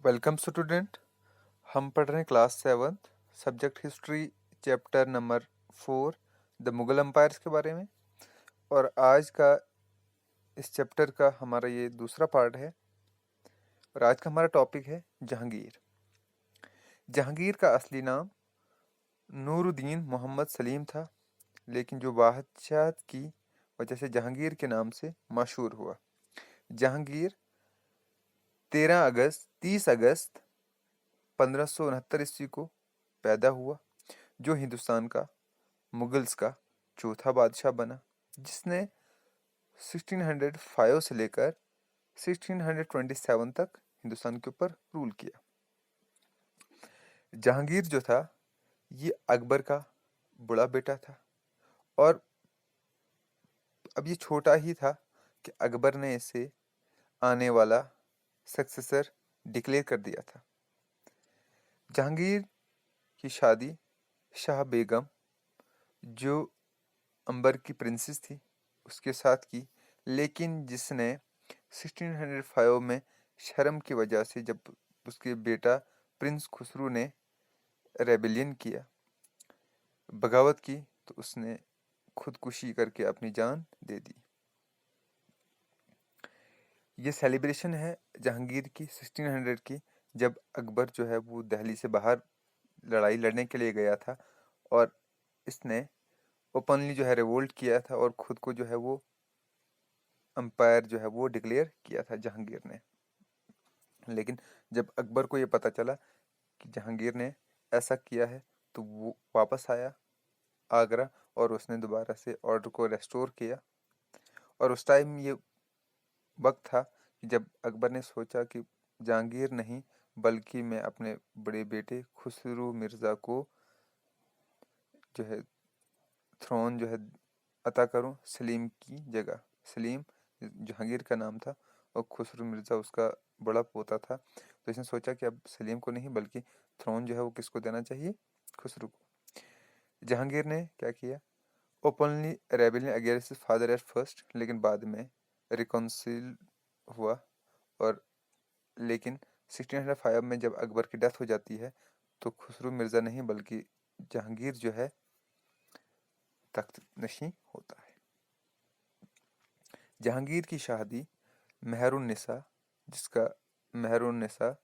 Welcome student. हम पढ़ रहे हैं class 7 subject history chapter number 4 the Mughal empires के बारे में। और आज का इस चैप्टर का हमारा ये दूसरा पार्ट है और आज का हमारा टॉपिक है जहांगीर। जहांगीर का असली नाम नूरुद्दीन मोहम्मद सलीम था, लेकिन जो बादशाह की वजह से जहांगीर के नाम से मशहूर हुआ। जहांगीर 30 अगस्त 1569 ईस्वी को पैदा हुआ, जो हिंदुस्तान का मुगल्स का चौथा बादशाह बना, जिसने 1605 से लेकर 1627 तक हिंदुस्तान के ऊपर रूल किया। जहांगीर जो था ये अकबर का बड़ा बेटा था, और अब ये छोटा ही था कि अकबर ने इसे आने वाला सक्सेसर डिक्लेयर कर दिया था। जहांगीर की शादी शाह बेगम, जो अंबर की प्रिंसेस थी, उसके साथ की, लेकिन जिसने 1605 में शर्म की वजह से, जब उसके बेटा प्रिंस खुसरू ने रेबेलियन किया, बगावत की, तो उसने खुदकुशी करके अपनी जान दे दी। ये सेलिब्रेशन है जहांगीर की 1600 की, जब अकबर जो है वो दिल्ली से बाहर लड़ाई लड़ने के लिए गया था, और इसने ओपनली जो है रिवोल्ट किया था और खुद को जो है वो अंपायर जो है वो डिक्लेयर किया था जहांगीर ने। लेकिन जब अकबर को ये पता चला कि जहांगीर ने ऐसा किया है, तो वो वापस आया आगरा और उसने दोबारा से ऑर्डर को रेस्टोर किया। और उस टाइम ये वक्त था कि जब अकबर ने सोचा कि जहांगीर नहीं, बल्कि मैं अपने बड़े बेटे खुसरू मिर्ज़ा को जो है थ्रोन जो है अता करूं सलीम की जगह। सलीम जहांगीर का नाम था और खुसरू मिर्ज़ा उसका बड़ा पोता था, तो इसने सोचा कि अब सलीम को नहीं बल्कि थ्रोन जो है वो किसको देना चाहिए, खुसरू को। जहांगीर ने क्या किया, openly rebellion against his father at first, लेकिन बाद में रिकॉन्सिल हुआ। और लेकिन 1605 में जब अकबर की डेथ हो जाती है, तो खुसरू मिर्ज़ा नहीं बल्कि जहांगीर जो है तख्त नशीं होता है। जहांगीर की शादी मेहरुन्निसा मेहरुन्निसा,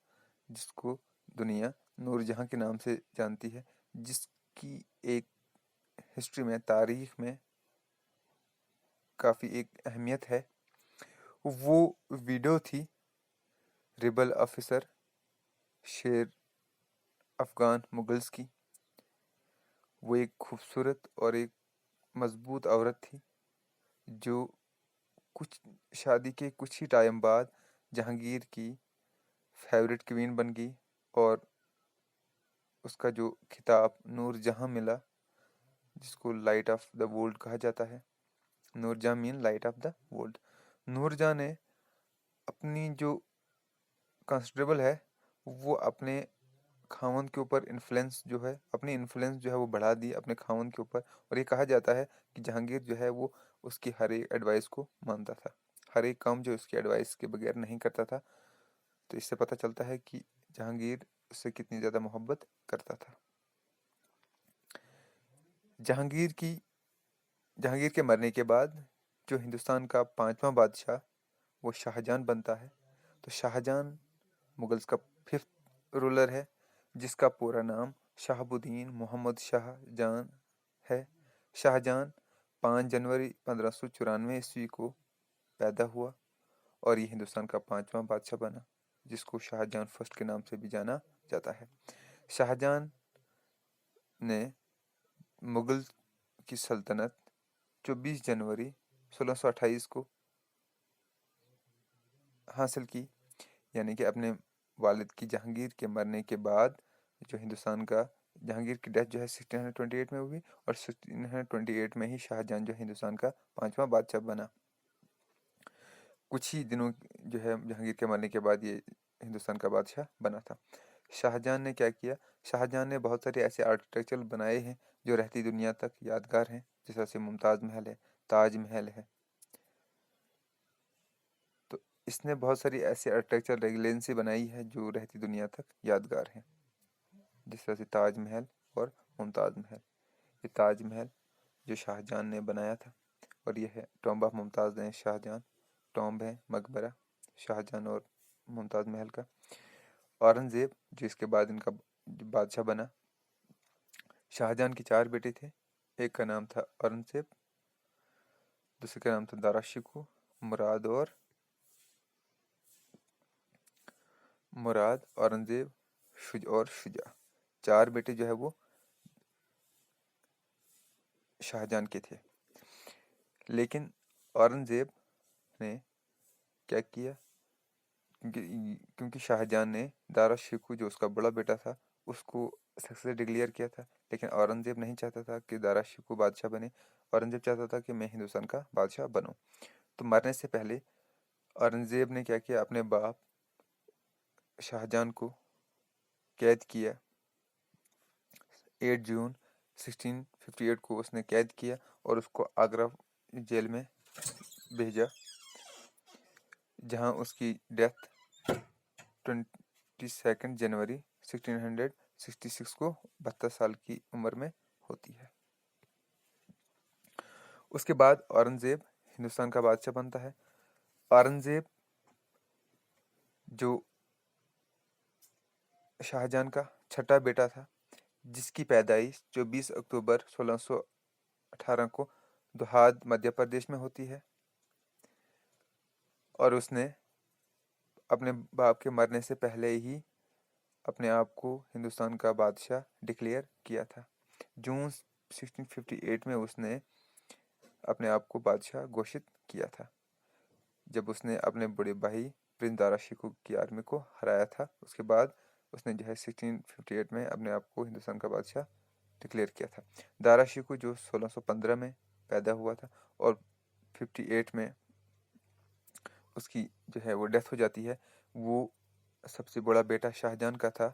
जिसको दुनिया नूरजहां के नाम से जानती है, जिसकी एक हिस्ट्री में, तारीख में काफ़ी एक अहमियत है। वो विडो थी रिबल ऑफिसर शेर अफगान मुगल्स की। वो एक खूबसूरत और एक मजबूत औरत थी, जो कुछ शादी के कुछ ही टाइम बाद जहांगीर की फेवरेट क्वीन बन गई, और उसका जो खिताब नूरजहां मिला, जिसको लाइट ऑफ द वर्ल्ड कहा जाता है। Nur Jahan mean light of the world. Nur Jahan ने अपनी जो कंसिडरेबल है, वो अपने खावंद के ऊपर इन्फ्लुएंस जो है, अपनी इन्फ्लुएंस जो है वो बढ़ा दी अपने खावंद के ऊपर। और ये कहा जाता है कि जहांगीर जो है वो उसकी हर एक एडवाइस को मानता था, हर एक काम जो उसकी एडवाइस के बगैर नहीं करता था। तो इससे पता चलता है कि जहांगीर उससे कितनी ज़्यादा मोहब्बत करता था। जहांगीर के मरने के बाद जो हिंदुस्तान का 5वां बादशाह वो शाहजहां बनता है। तो शाहजहां मुगल्स का 5th रूलर है, जिसका पूरा नाम शहाबुद्दीन मोहम्मद शाहजहां है। शाहजहां 5 जनवरी 1594 ईस्वी को पैदा हुआ, और ये हिंदुस्तान का 5वां बादशाह बना, जिसको शाहजहां फर्स्ट के नाम से भी जाना जाता है। शाहजहां ने मुगल की सल्तनत 24 जनवरी 1628 को हासिल की, यानी कि अपने वालिद की जहांगीर के मरने के बाद जो हिंदुस्तान का जहांगीर की डेथ जो है 1628 में हुई, और 1628 में ही शाहजहां जो हिंदुस्तान का 5वां बादशाह बना। कुछ ही दिनों जो है जहांगीर के मरने के बाद ये हिंदुस्तान का बादशाह बना था। शाहजहां ने क्या किया, शाहजहां ने बहुत सारे ऐसे आर्किटेक्चर बनाए हैं जो रहती दुनिया तक यादगार हैं, जैसे मुमताज़ महल है, ताज महल है। तो اس نے بہت ساری ایسی آرکیٹیکچر ریگولینسی بنائی ہے جو رہتی دنیا تک یادگار ہیں، جس طرح سے تاج محل اور ممتاز محل۔ یہ تاج محل جو شاہ جہاں نے بنایا تھا، اور یہ ہے ٹومب آف ممتاز ہے، شاہ جہاں ٹومب ہے، مقبرہ شاہ جہاں اور ممتاز محل کا۔ اورنگزیب جو اس کے بعد ان کا بادشاہ بنا، شاہ جہاں کے 4 بیٹے تھے، ایک کا نام تھا اورنگزیب، دوسرے کا نام تھا دارا شکوہ، مراد اورنگزیب اور شجاع۔ 4 بیٹے جو ہے وہ شاہ جہاں کے تھے، لیکن اورنگزیب نے کیا کیا، کیونکہ شاہ جہاں نے دارا شکوہ جو اس کا بڑا بیٹا تھا اس کو سکسیسر ڈکلیئر کیا تھا، لیکن اورنگزیب نہیں چاہتا تھا کہ دارا شکوہ بادشاہ بنے، اورنگزیب چاہتا تھا کہ میں ہندوستان کا بادشاہ بنوں۔ تو مرنے سے پہلے اورنگزیب نے کیا کیا، اپنے باپ شاہ جہاں کو قید کیا۔ 8 جون 1658 کو اس نے قید کیا اور اس کو آگرہ جیل میں بھیجا، جہاں اس کی ڈیتھ 22 جنوری 1666 کو 72 سال کی عمر میں ہوتی ہے۔ اس کے بعد اورنگزیب ہندوستان کا بادشاہ بنتا ہے۔ اورنگزیب جو شاہ جہاں کا چھٹا بیٹا تھا، جس کی پیدائش 24 اکتوبر 1618 کو دہاد مدھیہ پردیش میں ہوتی ہے، اور اس نے اپنے باپ کے مرنے سے پہلے ہی اپنے آپ کو ہندوستان کا بادشاہ ڈکلیئر کیا تھا۔ جون 1658 میں اس نے اپنے آپ کو بادشاہ گھوشت کیا تھا، جب اس نے اپنے بڑے بھائی پرنس دارا شکوہ کی آرمی کو ہرایا تھا۔ اس کے بعد اس نے جو ہے 1658 میں اپنے آپ کو ہندوستان کا بادشاہ ڈکلیئر کیا تھا۔ دارا شکوہ جو 1615 میں پیدا ہوا تھا اور 58 میں اس کی جو ہے وہ ڈیتھ ہو جاتی ہے، وہ سب سے بڑا بیٹا شاہ جہاں کا تھا،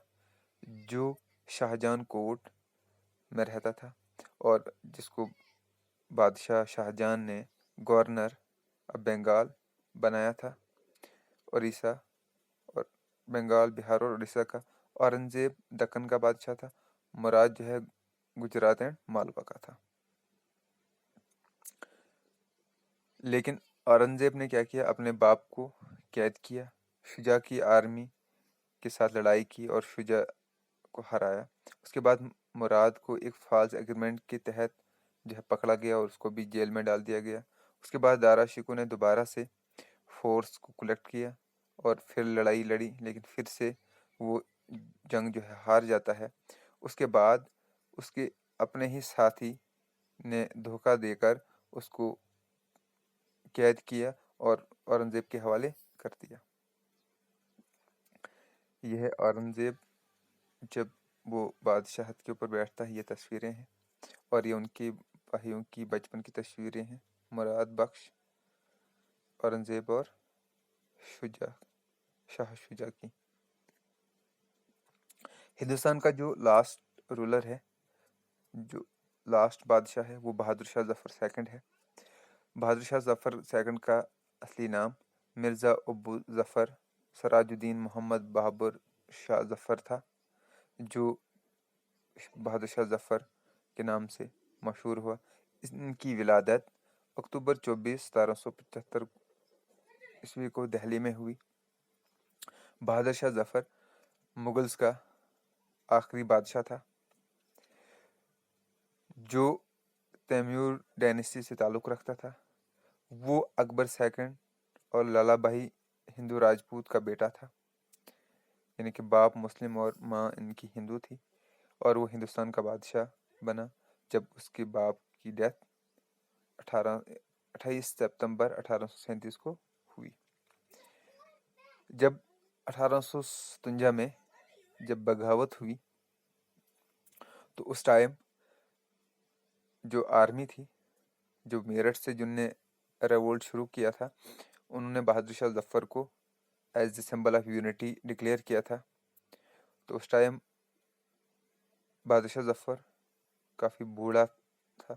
جو شاہ جہاں کوٹ میں رہتا تھا، اور جس کو بادشاہ شاہ جہاں نے گورنر بنگال بنایا تھا، اڑیسہ اور بنگال، بہار اور اڑیسہ کا۔ اورنگزیب دکن کا بادشاہ تھا، مراد جو ہے گجرات اینڈ مالوا کا تھا۔ لیکن اورنگزیب نے کیا کیا، اپنے باپ کو قید کیا، شجاع کی آرمی کے ساتھ لڑائی کی اور شجاع کو ہرایا۔ اس کے بعد مراد کو ایک فالس ایگریمنٹ کے تحت جو ہے پکڑا گیا اور اس کو بھی جیل میں ڈال دیا گیا۔ اس کے بعد دارا شکوہ نے دوبارہ سے فورس کو کلیکٹ کیا اور پھر لڑائی لڑی، لیکن پھر سے وہ جنگ جو ہے ہار جاتا ہے۔ اس کے بعد اس کے اپنے ہی ساتھی نے دھوکہ دے کر اس کو قید کیا اور اورنگزیب کے حوالے کر دیا۔ یہ ہے اورنگزیب جب وہ بادشاہت کے اوپر بیٹھتا ہے، یہ تصویریں ہیں، اور یہ ان کے بھائیوں کی بچپن کی تصویریں ہیں، مراد بخش، اورنگزیب اور شاہ شجاع کی۔ ہندوستان کا جو لاسٹ رولر ہے، جو لاسٹ بادشاہ ہے، وہ بہادر شاہ ظفر سیکنڈ ہے۔ بہادر شاہ ظفر سیکنڈ کا اصلی نام مرزا ابو ظفر سراج الدین محمد بابر شاہ ظفر تھا، جو بہادر شاہ ظفر کے نام سے مشہور ہوا۔ ان کی ولادت اکتوبر 24 1775 عیسوی کو دہلی میں ہوئی۔ بہادر شاہ ظفر مغلز کا آخری بادشاہ تھا جو تیمور ڈائنیسٹی سے تعلق رکھتا تھا۔ وہ اکبر سیکنڈ اور لالا بھائی ہندو راجپوت کا بیٹا تھا، یعنی کہ باپ مسلم اور ماں ان کی ہندو تھی، اور وہ ہندوستان کا بادشاہ بنا جب اس کے باپ کی ڈیتھ 28 سپتمبر 1837 کو ہوئی۔ جب 1857 میں جب بغاوت ہوئی تو اس ٹائم جو آرمی تھی، جو میرٹھ سے جن نے ریولٹ شروع کیا تھا، انہوں نے بہادر شاہ ظفر کو as the symbol of unity declare کیا تھا۔ تو اس ٹائم بہادر شاہ ظفر کافی بوڑھا تھا،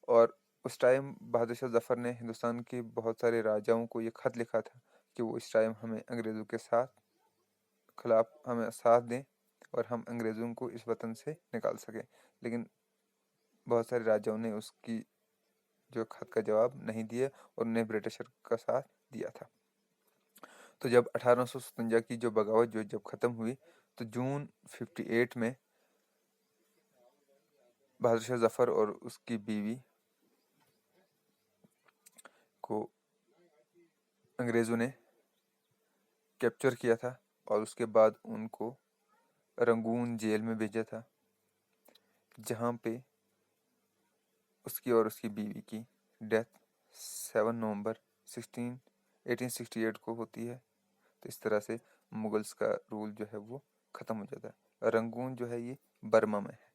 اور उस टाइम बहादुर शाह ज़फ़र ने हिंदुस्तान के बहुत सारे राजाओं को ये ख़त लिखा था कि वो इस टाइम हमें अंग्रेज़ों के खिलाफ हमें साथ दें और हम अंग्रेज़ों को इस वतन से निकाल सकें। लेकिन बहुत सारे राजाओं ने उसकी जो ख़त का जवाब नहीं दिया और उन्हें ब्रिटिशर का साथ दिया था। तो जब 1857 की जो बगावत जो जब ख़त्म हुई तो जून 58 में बहादुर शाह ज़फ़र और उसकी बीवी को अंग्रेज़ों ने कैप्चर किया था और उसके बाद उनको रंगून जेल में भेजा था, जहाँ पे उसकी और उसकी बीवी की डेथ 7 नवंबर 1868 को होती है। तो इस तरह से मुगल्स का रूल जो है वो ख़त्म हो जाता है। रंगून जो है ये बर्मा में है।